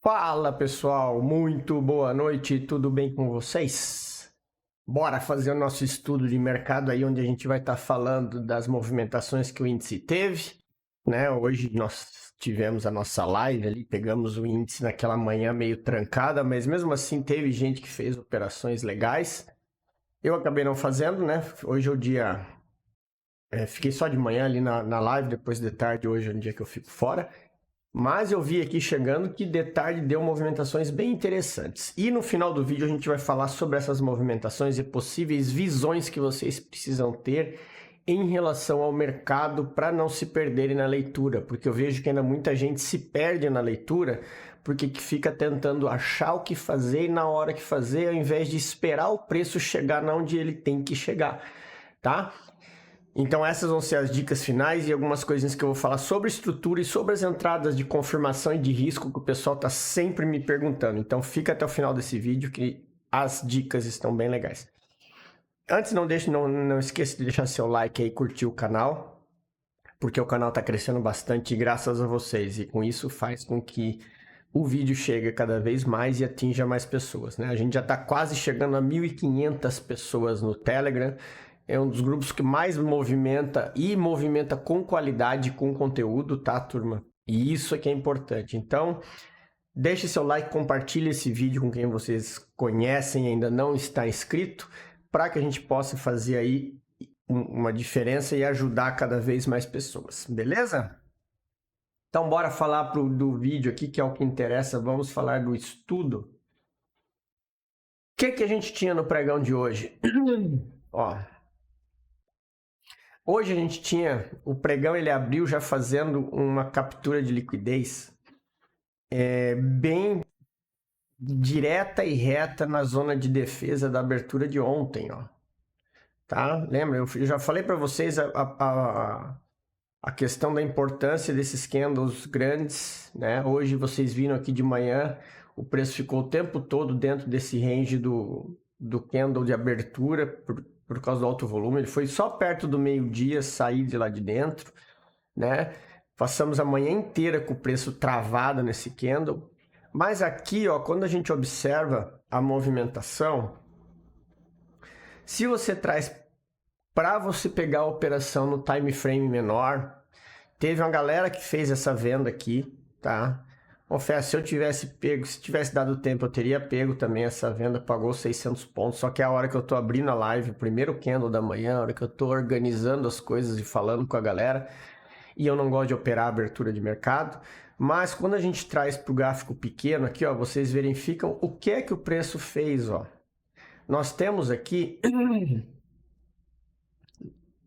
Fala pessoal, muito boa noite, tudo bem com vocês? Bora fazer o nosso estudo de mercado aí, onde a gente vai estar falando das movimentações que o índice teve, né? Hoje nós tivemos a nossa live ali, pegamos o índice naquela manhã meio trancada, mas mesmo assim teve gente que fez operações legais. Eu acabei não fazendo, né? Hoje é o dia. Fiquei só de manhã ali na live, depois de tarde, hoje é um dia que eu fico fora. Mas eu vi aqui chegando que de tarde deu movimentações bem interessantes. E no final do vídeo a gente vai falar sobre essas movimentações e possíveis visões que vocês precisam ter em relação ao mercado para não se perderem na leitura. Porque eu vejo que ainda muita gente se perde na leitura porque fica tentando achar o que fazer e na hora que fazer, ao invés de esperar o preço chegar onde ele tem que chegar, tá? Então essas vão ser as dicas finais e algumas coisinhas que eu vou falar sobre estrutura e sobre as entradas de confirmação e de risco que o pessoal está sempre me perguntando. Então fica até o final desse vídeo que as dicas estão bem legais. Antes não esqueça de deixar seu like aí e curtir o canal, porque o canal está crescendo bastante graças a vocês e com isso faz com que o vídeo chegue cada vez mais e atinja mais pessoas, né? A gente já está quase chegando a 1.500 pessoas no Telegram. É um dos grupos que mais movimenta e movimenta com qualidade, com conteúdo, tá, turma? E isso é que é importante. Então, deixe seu like, compartilhe esse vídeo com quem vocês conhecem e ainda não está inscrito, para que a gente possa fazer aí uma diferença e ajudar cada vez mais pessoas, beleza? Então, bora falar do vídeo aqui, que é o que interessa. Vamos falar do estudo. O que a gente tinha no pregão de hoje? Ó, hoje a gente tinha, o pregão ele abriu já fazendo uma captura de liquidez bem direta e reta na zona de defesa da abertura de ontem, ó. Tá? Lembra? Eu já falei para vocês a questão da importância desses candles grandes, né? Hoje vocês viram aqui de manhã, o preço ficou o tempo todo dentro desse range do candle de abertura por causa do alto volume. Ele foi só perto do meio-dia sair de lá de dentro, né? Passamos a manhã inteira com o preço travado nesse candle. Mas aqui, ó, quando a gente observa a movimentação, se você traz para você pegar a operação no time frame menor, teve uma galera que fez essa venda aqui, tá? Confesso, se eu tivesse pego, se tivesse dado tempo, eu teria pego também essa venda, pagou 600 pontos, só que é a hora que eu tô abrindo a live, o primeiro candle da manhã, a hora que eu tô organizando as coisas e falando com a galera, e eu não gosto de operar a abertura de mercado, mas quando a gente traz para o gráfico pequeno aqui, ó, vocês verificam o que é que o preço fez, ó. Nós temos aqui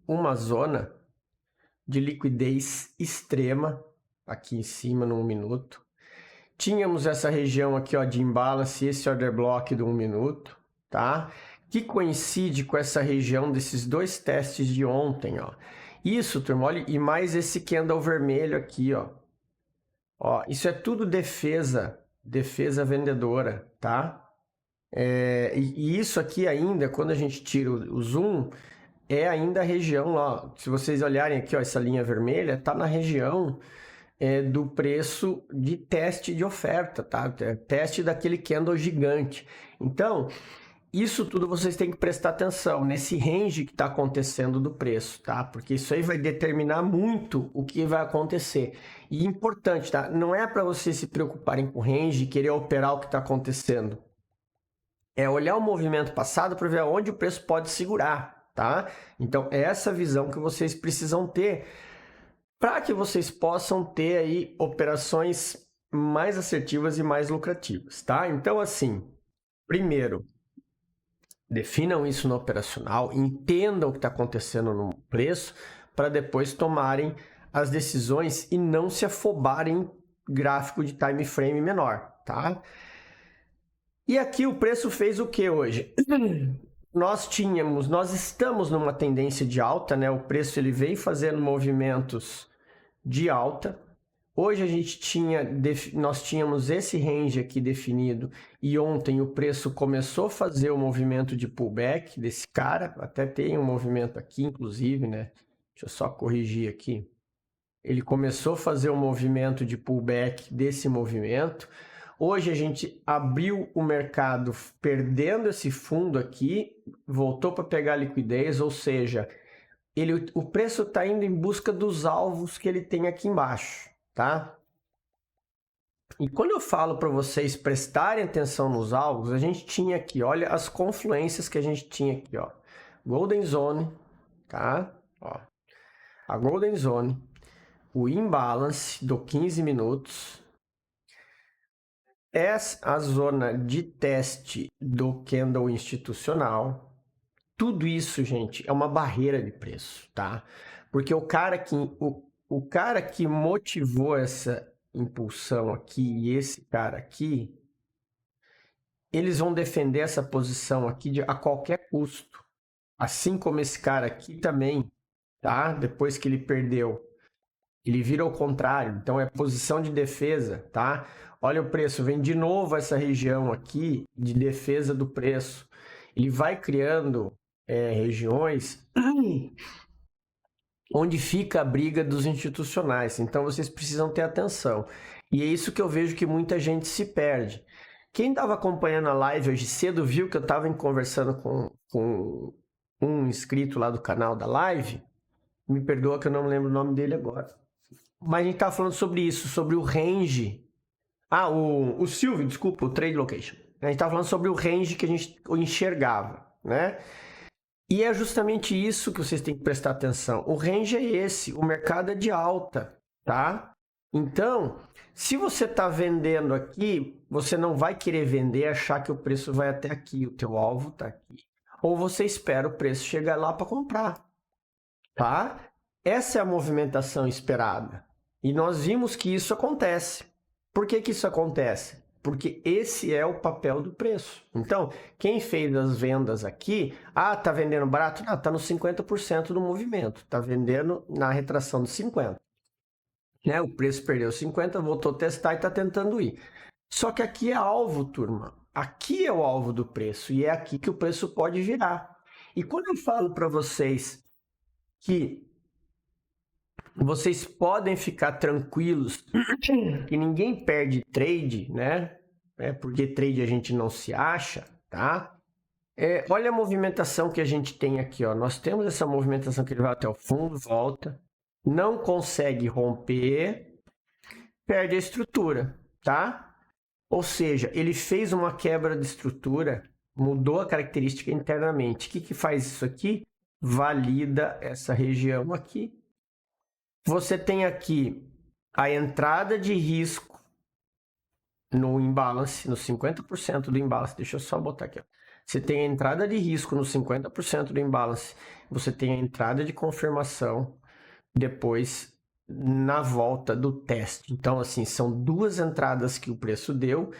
uma zona de liquidez extrema, aqui em cima no 1 minuto. Tínhamos essa região aqui, ó, de imbalance, esse order block do 1 minuto, tá? Que coincide com essa região desses dois testes de ontem, ó. Isso, turma, olha, e mais esse candle vermelho aqui, ó. Ó, isso é tudo defesa vendedora, tá? E isso aqui ainda, quando a gente tira o zoom, é ainda a região, ó, se vocês olharem aqui, ó, essa linha vermelha, tá na região do preço de teste de oferta, tá? Teste daquele candle gigante. Então, isso tudo vocês têm que prestar atenção nesse range que está acontecendo do preço, tá? Porque isso aí vai determinar muito o que vai acontecer. E importante, tá? Não é para vocês se preocuparem com range e querer operar o que está acontecendo. É olhar o movimento passado para ver onde o preço pode segurar, tá? Então, é essa visão que vocês precisam ter para que vocês possam ter aí operações mais assertivas e mais lucrativas, tá? Então, assim, primeiro, definam isso no operacional, entendam o que está acontecendo no preço, para depois tomarem as decisões e não se afobarem em gráfico de time frame menor, tá? E aqui o preço fez o que hoje? Nós estamos numa tendência de alta, né? O preço ele vem fazendo movimentos de alta. Hoje nós tínhamos esse range aqui definido e ontem o preço começou a fazer o movimento de pullback desse cara, até tem um movimento aqui inclusive, né? Deixa eu só corrigir aqui. Ele começou a fazer o movimento de pullback desse movimento. Hoje a gente abriu o mercado perdendo esse fundo aqui, voltou para pegar liquidez, ou seja, o preço está indo em busca dos alvos que ele tem aqui embaixo, tá? E quando eu falo para vocês prestarem atenção nos alvos, a gente tinha aqui, olha as confluências que a gente tinha aqui, ó. Golden Zone, tá? Ó. A Golden Zone, o imbalance do 15 minutos, a zona de teste do candle institucional. Tudo isso, gente, é uma barreira de preço, tá? Porque o cara que motivou essa impulsão aqui e esse cara aqui, eles vão defender essa posição aqui a qualquer custo. Assim como esse cara aqui também, tá? Depois que ele perdeu, ele vira ao contrário. Então é posição de defesa, tá? Olha o preço, vem de novo essa região aqui de defesa do preço. Ele vai criando regiões onde fica a briga dos institucionais. Então vocês precisam ter atenção. E é isso que eu vejo que muita gente se perde. Quem estava acompanhando a live hoje cedo viu que eu estava conversando com um inscrito lá do canal da live. Me perdoa que eu não lembro o nome dele agora. Mas a gente estava falando sobre isso, sobre o range. O Silvio, desculpa, o Trade Location. A gente estava falando sobre o range que a gente enxergava, né? E é justamente isso que vocês têm que prestar atenção. O range é esse, o mercado é de alta, tá? Então, se você está vendendo aqui, você não vai querer vender e achar que o preço vai até aqui, o teu alvo está aqui. Ou você espera o preço chegar lá para comprar, tá? Essa é a movimentação esperada. E nós vimos que isso acontece. Por que isso acontece? Porque esse é o papel do preço. Então, quem fez as vendas aqui, tá vendendo barato? Não, tá no 50% do movimento, tá vendendo na retração de 50%. Né? O preço perdeu 50%, voltou a testar e tá tentando ir. Só que aqui é alvo, turma. Aqui é o alvo do preço e é aqui que o preço pode virar. E quando eu falo para vocês que vocês podem ficar tranquilos que ninguém perde trade, né? Porque trade a gente não se acha, tá? Olha a movimentação que a gente tem aqui, ó. Nós temos essa movimentação que ele vai até o fundo, volta, não consegue romper, perde a estrutura, tá? Ou seja, ele fez uma quebra de estrutura, mudou a característica internamente. O que faz isso aqui? Valida essa região aqui. Você tem aqui a entrada de risco no imbalance, no 50% do imbalance. Deixa eu só botar aqui. Ó. Você tem a entrada de risco no 50% do imbalance. Você tem a entrada de confirmação depois na volta do teste. Então, assim, são duas entradas que o preço deu.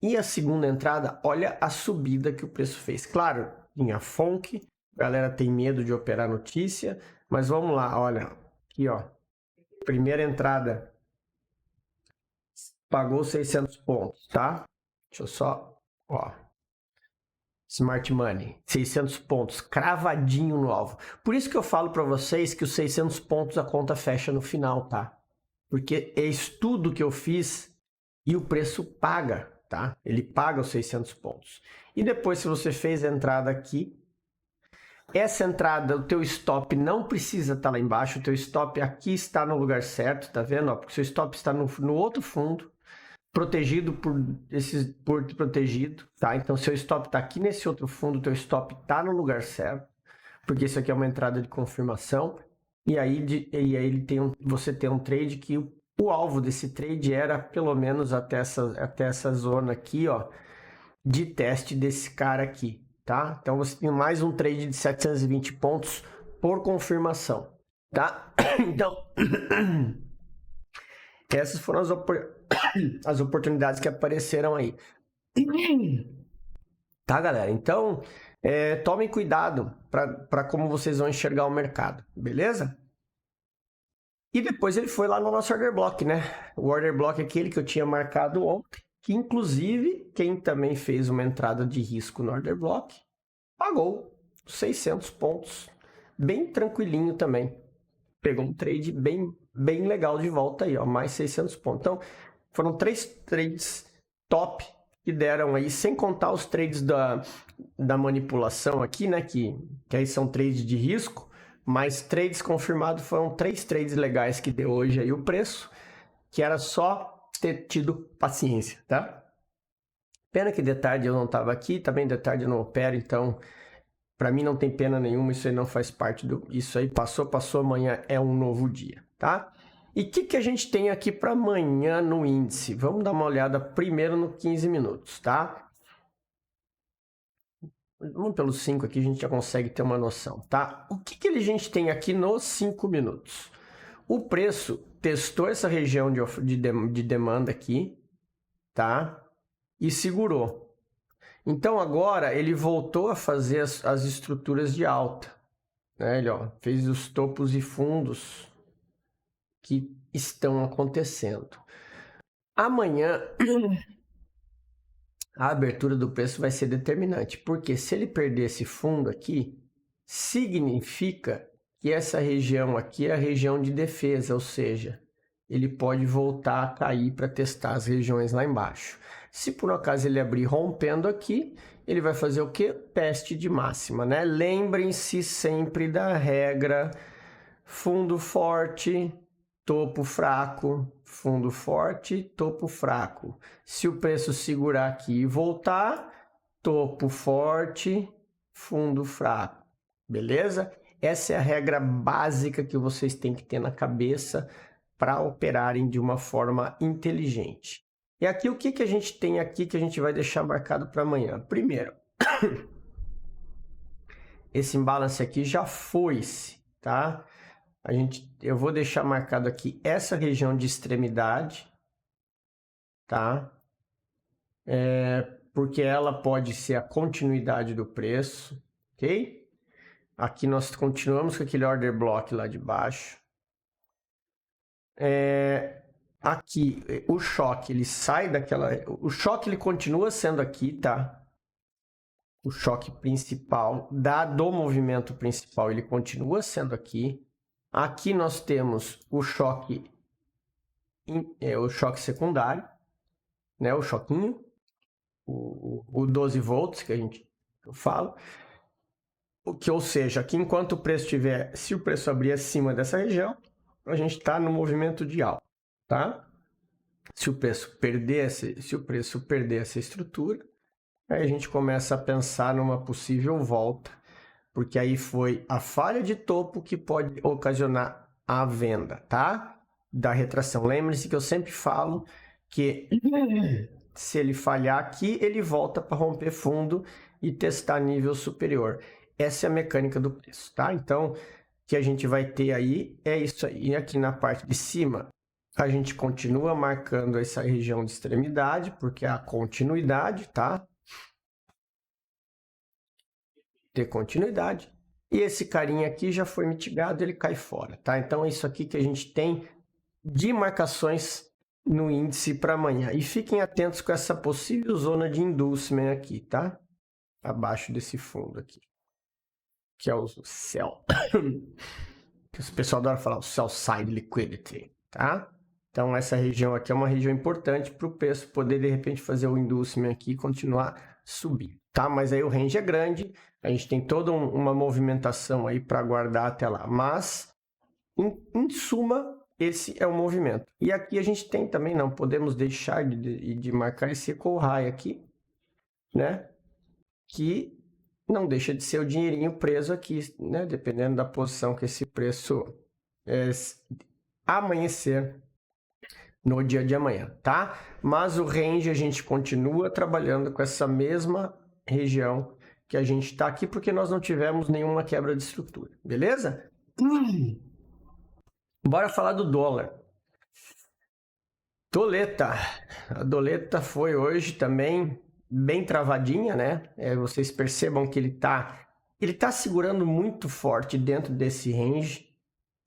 E a segunda entrada, olha a subida que o preço fez. Claro, tinha FONC, a galera tem medo de operar notícia, mas vamos lá, olha, aqui ó. Primeira entrada pagou 600 pontos, tá? Deixa eu só, ó. Smart Money, 600 pontos, cravadinho no alvo. Por isso que eu falo para vocês que os 600 pontos a conta fecha no final, tá? Porque é estudo que eu fiz e o preço paga, tá? Ele paga os 600 pontos. E depois, se você fez a entrada aqui, essa entrada, o teu stop não precisa estar lá embaixo, o teu stop aqui está no lugar certo, tá vendo? Porque o seu stop está no outro fundo, protegido por protegido, tá? Então, seu stop está aqui nesse outro fundo, o teu stop está no lugar certo, porque isso aqui é uma entrada de confirmação, e aí você tem um trade que o alvo desse trade era pelo menos até essa zona aqui, ó, de teste desse cara aqui. Tá? Então você tem mais um trade de 720 pontos por confirmação, tá? Então, essas foram as oportunidades que apareceram aí. Tá, galera? Então, tomem cuidado para como vocês vão enxergar o mercado, beleza? E depois ele foi lá no nosso order block, né? O order block é aquele que eu tinha marcado ontem, que inclusive quem também fez uma entrada de risco no order block pagou 600 pontos, bem tranquilinho também. Pegou um trade bem legal de volta aí, ó, mais 600 pontos. Então, foram 3 trades top que deram aí, sem contar os trades da manipulação aqui, né? Que aí são trades de risco, mas trades confirmados foram 3 trades legais que deu hoje aí o preço, que era só ter tido paciência, tá? Pena que de tarde eu não estava aqui, também de tarde eu não opero, então para mim não tem pena nenhuma, isso aí não faz parte do... Isso aí passou, amanhã é um novo dia, tá? E o que a gente tem aqui para amanhã no índice? Vamos dar uma olhada primeiro no 15 minutos, tá? Vamos pelos 5 aqui, a gente já consegue ter uma noção, tá? O que a gente tem aqui nos 5 minutos? O preço testou essa região de demanda aqui, tá? E segurou. Então agora ele voltou a fazer as estruturas de alta, né? Ele fez os topos e fundos que estão acontecendo. Amanhã a abertura do preço vai ser determinante, porque se ele perder esse fundo aqui, significa que essa região aqui é a região de defesa, ou seja, ele pode voltar a cair para testar as regiões lá embaixo. Se por um acaso ele abrir rompendo aqui, ele vai fazer o quê? Teste de máxima, né? Lembrem-se sempre da regra fundo forte, topo fraco, fundo forte, topo fraco. Se o preço segurar aqui e voltar, topo forte, fundo fraco. Beleza? Essa é a regra básica que vocês têm que ter na cabeça para operarem de uma forma inteligente. E aqui o que a gente tem aqui que a gente vai deixar marcado para amanhã? Primeiro, esse imbalance aqui já foi-se, tá? Eu vou deixar marcado aqui essa região de extremidade, tá? Porque ela pode ser a continuidade do preço, ok? Aqui nós continuamos com aquele order block lá de baixo. Aqui, o choque, ele sai daquela... O choque, ele continua sendo aqui, tá? O choque principal do movimento principal, ele continua sendo aqui. Aqui nós temos o choque secundário, né? O choquinho, o 12 volts que eu falo. Ou seja, aqui enquanto o preço tiver, se o preço abrir acima dessa região, a gente está no movimento de alta, tá? Se o preço perder essa estrutura, aí a gente começa a pensar numa possível volta, porque aí foi a falha de topo que pode ocasionar a venda, tá? Da retração. Lembre-se que eu sempre falo que se ele falhar aqui, ele volta para romper fundo e testar nível superior. Essa é a mecânica do preço, tá? Então, o que a gente vai ter aí é isso aí. E aqui na parte de cima, a gente continua marcando essa região de extremidade, porque é a continuidade, tá? Ter continuidade. E esse carinha aqui já foi mitigado, ele cai fora, tá? Então, é isso aqui que a gente tem de marcações no índice para amanhã. E fiquem atentos com essa possível zona de inducement aqui, tá? Abaixo desse fundo aqui, que é o sell. Que o pessoal adora falar, o sell side liquidity, tá? Então, essa região aqui é uma região importante para o preço poder, de repente, fazer o inducement aqui e continuar subindo, tá? Mas aí o range é grande, a gente tem toda uma movimentação aí para aguardar até lá. Mas, em suma, esse é o movimento. E aqui a gente tem também, não podemos deixar de marcar esse call high aqui, né? Que não deixa de ser o dinheirinho preso aqui, né? Dependendo da posição que esse preço amanhecer no dia de amanhã, tá? Mas o range a gente continua trabalhando com essa mesma região que a gente está aqui, porque nós não tivemos nenhuma quebra de estrutura, beleza? Bora falar do dólar. Doleta. A doleta foi hoje também bem travadinha, né? Vocês percebam que ele tá segurando muito forte dentro desse range,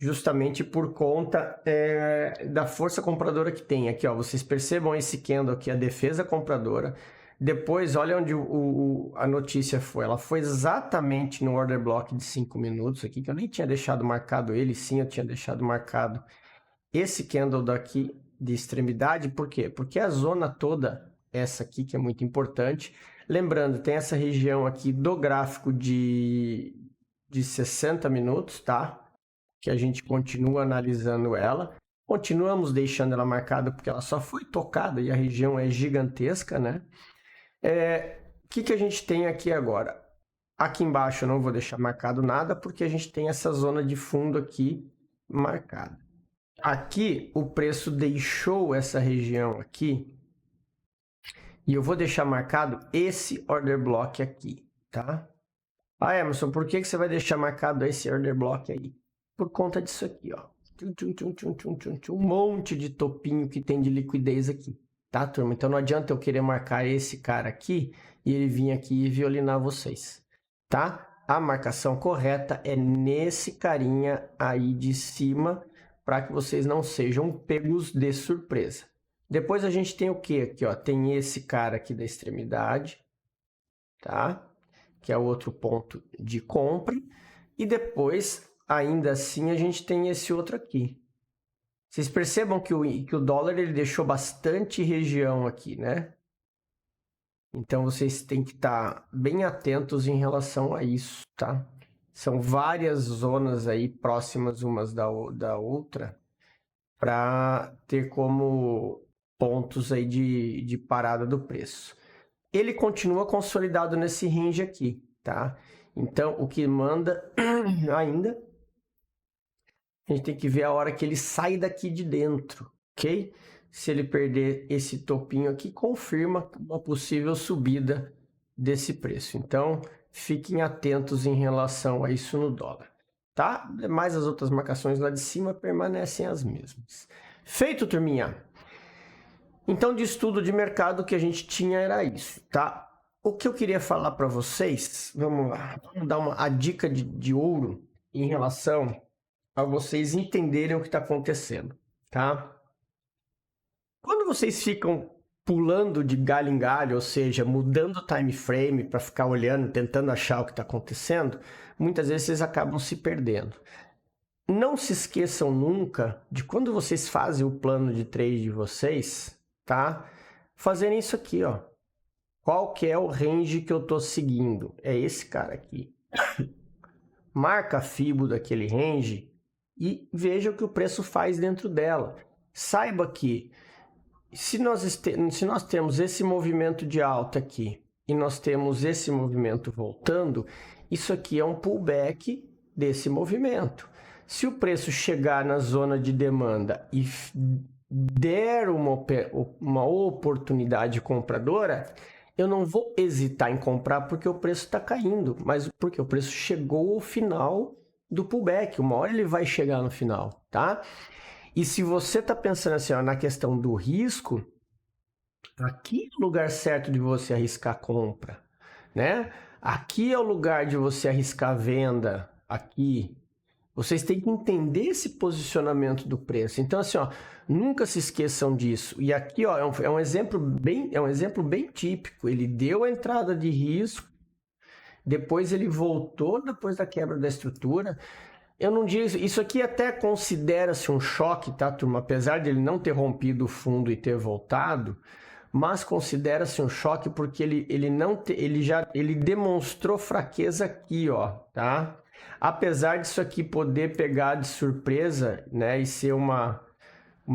justamente por conta da força compradora que tem. Aqui, ó, vocês percebam esse candle aqui, a defesa compradora. Depois, olha onde a notícia foi. Ela foi exatamente no order block de 5 minutos aqui, que eu nem tinha deixado marcado ele, sim, eu tinha deixado marcado esse candle daqui de extremidade. Por quê? Porque a zona toda essa aqui que é muito importante. Lembrando, tem essa região aqui do gráfico de 60 minutos, tá? Que a gente continua analisando ela. Continuamos deixando ela marcada porque ela só foi tocada e a região é gigantesca, né? O que a gente tem aqui agora? Aqui embaixo eu não vou deixar marcado nada porque a gente tem essa zona de fundo aqui marcada. Aqui o preço deixou essa região aqui e eu vou deixar marcado esse order block aqui, tá? Ah, Emerson, por que você vai deixar marcado esse order block aí? Por conta disso aqui, ó. Um monte de topinho que tem de liquidez aqui, tá, turma? Então não adianta eu querer marcar esse cara aqui e ele vir aqui e violinar vocês, tá? A marcação correta é nesse carinha aí de cima para que vocês não sejam pegos de surpresa. Depois a gente tem o que aqui, ó? Tem esse cara aqui da extremidade, tá? Que é o outro ponto de compra. E depois, ainda assim, a gente tem esse outro aqui. Vocês percebam que o dólar ele deixou bastante região aqui, né? Então, vocês têm que estar bem atentos em relação a isso, tá? São várias zonas aí próximas umas da outra para ter como pontos aí de parada do preço. Ele continua consolidado nesse range aqui, tá? Então, o que manda ainda, a gente tem que ver a hora que ele sai daqui de dentro, ok? Se ele perder esse topinho aqui, confirma uma possível subida desse preço. Então, fiquem atentos em relação a isso no dólar, tá? Mas as outras marcações lá de cima permanecem as mesmas. Feito, turminha? Então, de estudo de mercado que a gente tinha era isso, tá? O que eu queria falar para vocês, vamos lá, vamos dar a dica de ouro em relação a vocês entenderem o que está acontecendo, tá? Quando vocês ficam pulando de galho em galho, ou seja, mudando o time frame para ficar olhando, tentando achar o que está acontecendo, muitas vezes vocês acabam se perdendo. Não se esqueçam nunca de quando vocês fazem o plano de trade de vocês, tá? Fazerem isso aqui, ó. Qual que é o range que eu estou seguindo? É esse cara aqui. Marca a FIBO daquele range e veja o que o preço faz dentro dela. Saiba que se nós temos esse movimento de alta aqui e nós temos esse movimento voltando, isso aqui é um pullback desse movimento. Se o preço chegar na zona de demanda e der uma oportunidade compradora, eu não vou hesitar em comprar porque o preço está caindo, mas porque o preço chegou ao final do pullback. Uma hora ele vai chegar no final, tá? E se você está pensando assim, ó, na questão do risco, aqui é o lugar certo de você arriscar compra, né? Aqui é o lugar de você arriscar venda, aqui. Vocês têm que entender esse posicionamento do preço. Então, assim, ó, nunca se esqueçam disso. E aqui, ó, é um exemplo bem típico. Ele deu a entrada de risco, depois ele voltou depois da quebra da estrutura. Eu não digo isso aqui até considera-se um choque, tá, turma? Apesar de ele não ter rompido o fundo e ter voltado, mas considera-se um choque porque ele demonstrou fraqueza aqui, ó, tá? Apesar disso aqui poder pegar de surpresa, né, e ser uma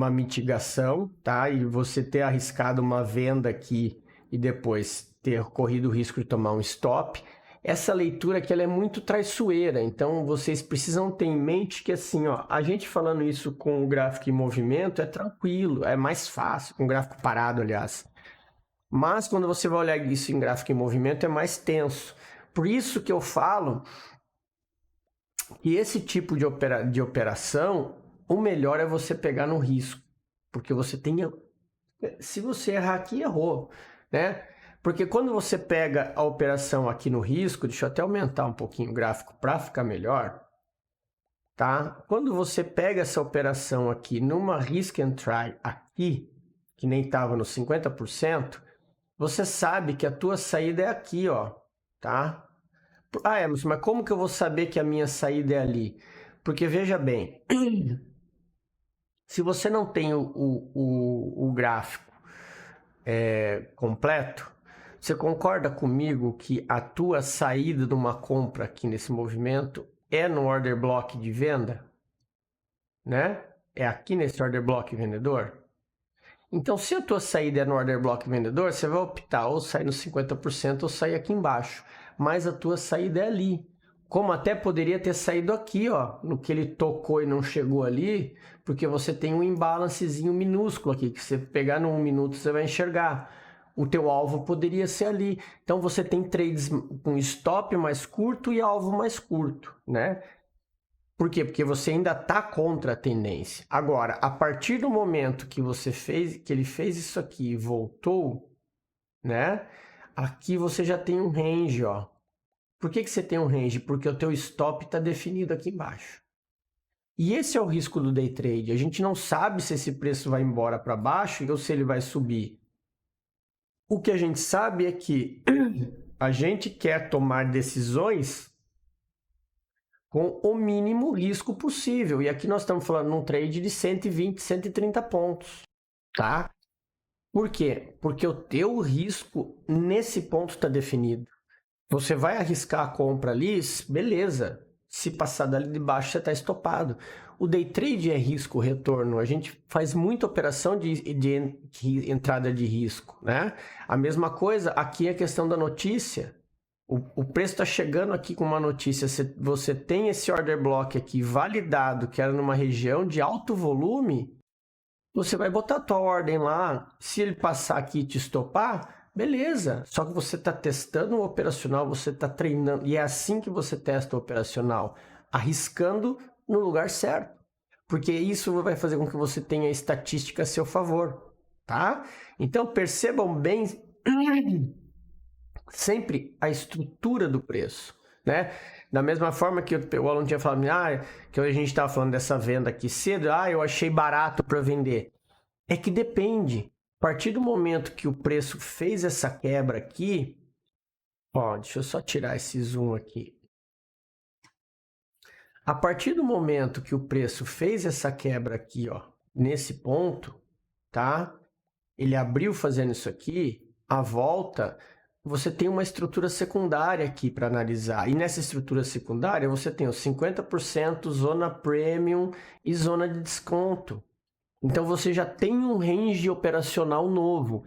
mitigação, tá? E você ter arriscado uma venda aqui e depois ter corrido o risco de tomar um stop, essa leitura aqui ela é muito traiçoeira, então vocês precisam ter em mente que assim, ó, a gente falando isso com o gráfico em movimento é tranquilo, é mais fácil, com o gráfico parado, aliás. Mas quando você vai olhar isso em gráfico em movimento é mais tenso. Por isso que eu falo que esse tipo de operação, o melhor é você pegar no risco, porque você tem... Se você errar aqui, errou, né? Porque quando você pega a operação aqui no risco, deixa eu até aumentar um pouquinho o gráfico para ficar melhor, tá? Quando você pega essa operação aqui numa risk and try aqui, que nem estava nos 50%, você sabe que a tua saída é aqui, ó, tá? Ah, Emerson, mas como que eu vou saber que a minha saída é ali? Porque veja bem, se você não tem o gráfico completo, você concorda comigo que a tua saída de uma compra aqui nesse movimento é no order block de venda, né? É aqui nesse order block vendedor? Então, se a tua saída é no order block vendedor, você vai optar ou sair no 50% ou sair aqui embaixo. Mas a tua saída é ali. Como até poderia ter saído aqui, ó, no que ele tocou e não chegou ali, porque você tem um imbalancezinho minúsculo aqui, que você pegar no 1 minuto você vai enxergar. O teu alvo poderia ser ali. Então, você tem trades com stop mais curto e alvo mais curto, né? Por quê? Porque você ainda está contra a tendência. Agora, a partir do momento que ele fez isso aqui e voltou, né? Aqui você já tem um range, ó. Por que você tem um range? Porque o teu stop está definido aqui embaixo. E esse é o risco do day trade. A gente não sabe se esse preço vai embora para baixo ou se ele vai subir. O que a gente sabe é que a gente quer tomar decisões com o mínimo risco possível. E aqui nós estamos falando num trade de 120, 130 pontos, tá? Por quê? Porque o teu risco nesse ponto está definido. Você vai arriscar a compra ali, beleza. Se passar dali de baixo, você está estopado. O day trade é risco-retorno. A gente faz muita operação de entrada de risco, né? A mesma coisa, aqui é a questão da notícia. O preço está chegando aqui com uma notícia, você tem esse order block aqui validado, que era numa região de alto volume, você vai botar a tua ordem lá, se ele passar aqui e te estopar, beleza. Só que você está testando o operacional, você está treinando, e é assim que você testa o operacional, arriscando no lugar certo. Porque isso vai fazer com que você tenha estatística a seu favor, tá? Então percebam bem sempre a estrutura do preço, né? Da mesma forma que o aluno tinha falado, que a gente estava falando dessa venda aqui cedo, eu achei barato para vender. É que depende. A partir do momento que o preço fez essa quebra aqui, ó, deixa eu só tirar esse zoom aqui. A partir do momento que o preço fez essa quebra aqui, ó, nesse ponto, tá? Ele abriu fazendo isso aqui, a volta, você tem uma estrutura secundária aqui para analisar. E nessa estrutura secundária, você tem os 50%, zona premium e zona de desconto. Então, você já tem um range operacional novo.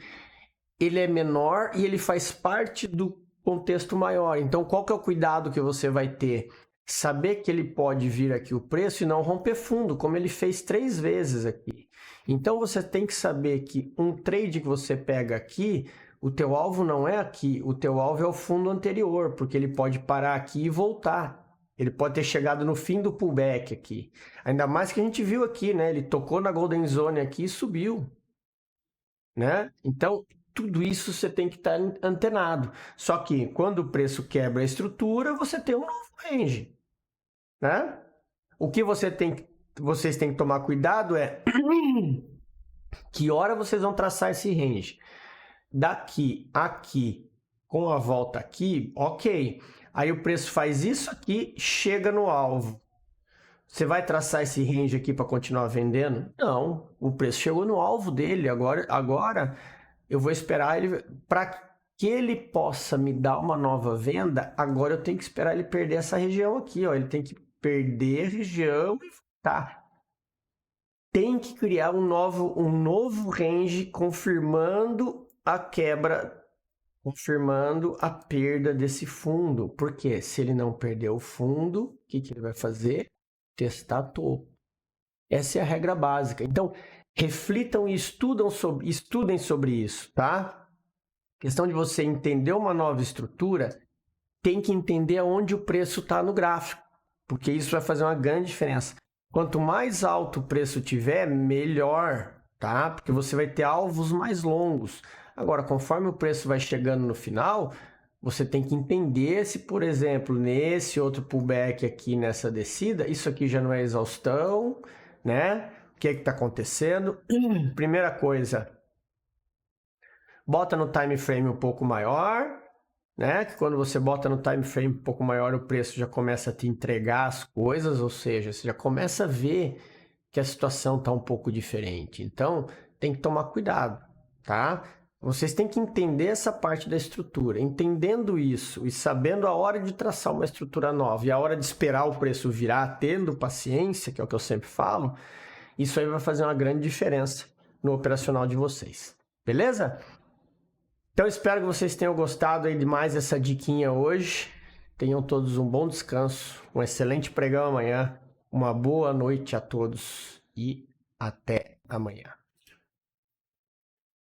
Ele é menor e ele faz parte do contexto maior. Então, qual que é o cuidado que você vai ter? Saber que ele pode vir aqui o preço e não romper fundo, como ele fez 3 vezes aqui. Então, você tem que saber que um trade que você pega aqui, o teu alvo não é aqui, o teu alvo é o fundo anterior, porque ele pode parar aqui e voltar. Ele pode ter chegado no fim do pullback aqui. Ainda mais que a gente viu aqui, né? Ele tocou na Golden Zone aqui e subiu, né? Então, tudo isso você tem que estar antenado. Só que quando o preço quebra a estrutura, você tem um novo range, né? O que vocês têm que tomar cuidado é que hora vocês vão traçar esse range. Daqui aqui, com a volta aqui, ok. Aí o preço faz isso aqui, chega no alvo. Você vai traçar esse range aqui para continuar vendendo? Não, o preço chegou no alvo dele. Agora eu vou esperar ele para que ele possa me dar uma nova venda. Agora eu tenho que esperar ele perder essa região aqui, ó. Ele tem que perder a região e voltar. Tem que criar um novo range confirmando a quebra, confirmando a perda desse fundo. Porque se ele não perder o fundo, o que ele vai fazer? Testar topo. Essa é a regra básica. Então, reflitam e estudem sobre isso, tá? Questão de você entender uma nova estrutura, tem que entender aonde o preço está no gráfico, porque isso vai fazer uma grande diferença. Quanto mais alto o preço tiver, melhor, tá? Porque você vai ter alvos mais longos. Agora, conforme o preço vai chegando no final, você tem que entender se, por exemplo, nesse outro pullback aqui, nessa descida, isso aqui já não é exaustão, né? O que está acontecendo? Primeira coisa, bota no time frame um pouco maior, né? Que quando você bota no time frame um pouco maior, o preço já começa a te entregar as coisas, ou seja, você já começa a ver que a situação está um pouco diferente. Então, tem que tomar cuidado, tá? Vocês têm que entender essa parte da estrutura. Entendendo isso e sabendo a hora de traçar uma estrutura nova e a hora de esperar o preço virar, tendo paciência, que é o que eu sempre falo, isso aí vai fazer uma grande diferença no operacional de vocês. Beleza? Então espero que vocês tenham gostado aí de mais essa diquinha hoje. Tenham todos um bom descanso, um excelente pregão amanhã, uma boa noite a todos e até amanhã.